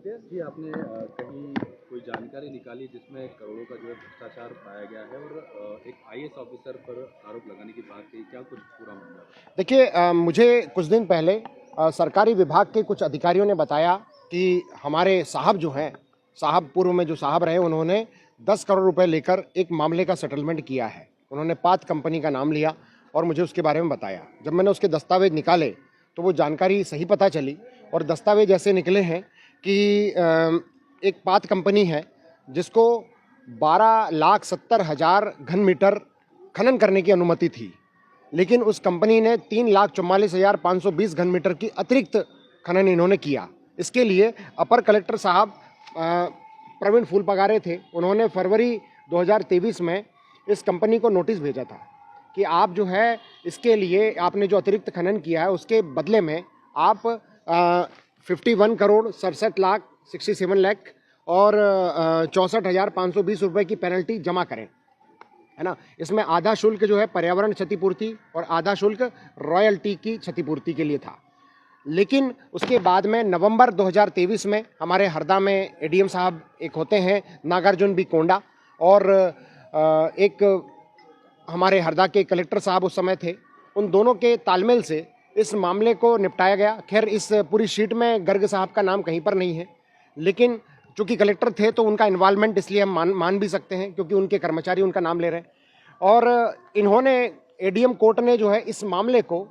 नितेश जी, आपने कहीं कोई जानकारी निकाली जिसमें करोड़ों का जो है भ्रष्टाचार पाया गया है और एक आईएएस ऑफिसर पर आरोप लगाने की बात कही, क्या कुछ पूरा मामला? देखिए, मुझे कुछ दिन पहले सरकारी विभाग के कुछ अधिकारियों ने बताया कि हमारे साहब जो हैं, साहब पूर्व में जो साहब रहे, उन्होंने 10 करोड़ रुपए लेकर एक मामले का सेटलमेंट किया है। उन्होंने पात कंपनी का नाम लिया और मुझे उसके बारे में बताया। जब मैंने उसके दस्तावेज निकाले तो वो जानकारी सही पता चली और दस्तावेज ऐसे निकले हैं कि एक पात कंपनी है जिसको 12,70,000 घन मीटर खनन करने की अनुमति थी, लेकिन उस कंपनी ने 3,44,520 घन मीटर की अतिरिक्त खनन इन्होंने किया। इसके लिए अपर कलेक्टर साहब प्रवीण फूलपगारे थे। उन्होंने फरवरी 2023 में इस कंपनी को नोटिस भेजा था कि आप जो है इसके लिए आपने जो अतिरिक्त खनन किया है उसके बदले में आप 51 करोड़ 67 लाख 67 लाख और 64,520 रुपये की पेनल्टी जमा करें, है ना। इसमें आधा शुल्क जो है पर्यावरण क्षतिपूर्ति और आधा शुल्क रॉयल्टी की क्षतिपूर्ति के लिए था। लेकिन उसके बाद में नवंबर 2023 में हमारे हरदा में एडीएम साहब एक होते हैं नागार्जुन बी कोंडा और एक हमारे हरदा के कलेक्टर साहब उस समय थे। उन दोनों के तालमेल से इस मामले को निपटाया गया। खैर, इस पूरी शीट में गर्ग साहब का नाम कहीं पर नहीं है, लेकिन चूंकि कलेक्टर थे तो उनका इन्वॉल्वमेंट इसलिए हम मान भी सकते हैं क्योंकि उनके कर्मचारी उनका नाम ले रहे हैं। और इन्होंने एडीएम कोर्ट ने जो है इस मामले को,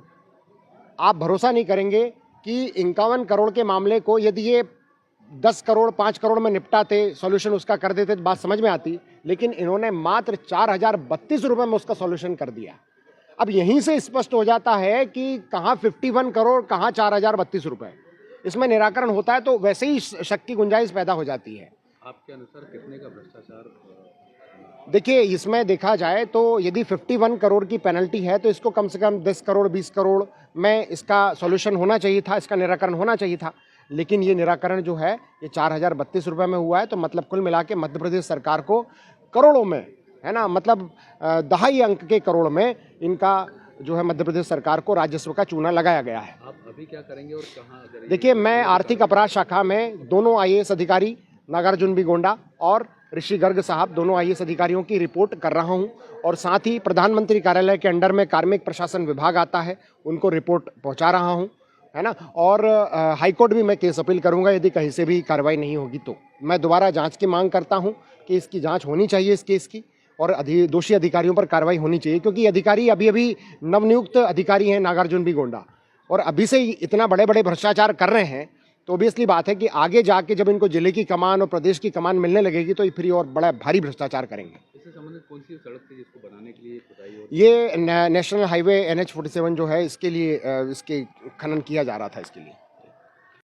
आप भरोसा नहीं करेंगे कि 51 करोड़ के मामले को यदि ये 10 करोड़ 5 करोड़ में निपटाते, सॉल्यूशन उसका कर देते तो बात समझ में आती, लेकिन इन्होंने मात्र 4,032 रुपये में उसका सॉल्यूशन कर दिया। अब यहीं से स्पष्ट हो जाता है कि कहाँ 51 करोड़ कहाँ 4,032 रुपये, इसमें निराकरण होता है तो वैसे ही शक की गुंजाइश पैदा हो जाती है। आपके अनुसार कितने का भ्रष्टाचार? देखिए, इसमें देखा जाए तो यदि 51 करोड़ की पेनल्टी है तो इसको कम से कम 10 करोड़ 20 करोड़ में इसका सॉल्यूशन होना चाहिए था, इसका निराकरण होना चाहिए था। लेकिन ये निराकरण जो है ये 4,032 रुपये में हुआ है। तो मतलब कुल मिला के मध्य प्रदेश सरकार को करोड़ों में, है ना, मतलब दहाई अंक के करोड़ में इनका जो है मध्य प्रदेश सरकार को राजस्व का चूना लगाया गया है। आप अभी क्या करेंगे और कहाँ? देखिए, मैं आर्थिक अपराध शाखा में दोनों आईएएस अधिकारी नागार्जुन बी गोंडा और ऋषि गर्ग साहब, दोनों आईएएस अधिकारियों की रिपोर्ट कर रहा हूं और साथ ही प्रधानमंत्री कार्यालय के अंडर में कार्मिक प्रशासन विभाग आता है, उनको रिपोर्ट पहुंचा रहा हूं, है ना। और हाईकोर्ट भी मैं केस अपील करूंगा यदि कहीं से भी कार्रवाई नहीं होगी तो। मैं दोबारा जांच की मांग करता हूं कि इसकी जांच होनी चाहिए इस केस की और दोषी अधिकारियों पर कार्रवाई होनी चाहिए, क्योंकि अधिकारी अभी अभी नवनियुक्त अधिकारी हैं नागार्जुन बी गोंडा और अभी से इतना बड़े बड़े भ्रष्टाचार कर रहे हैं। तो ऑब्वियसली बात है कि आगे जाके जब इनको जिले की कमान और प्रदेश की कमान मिलने लगेगी तो ये फिर और बड़ा भारी भ्रष्टाचार करेंगे। इससे संबंधित कौन सी सड़क थी जिसको बनाने के लिए खुदाई हो? ये नेशनल हाईवे NH 47 जो है इसके लिए इसके खनन किया जा रहा था इसके लिए।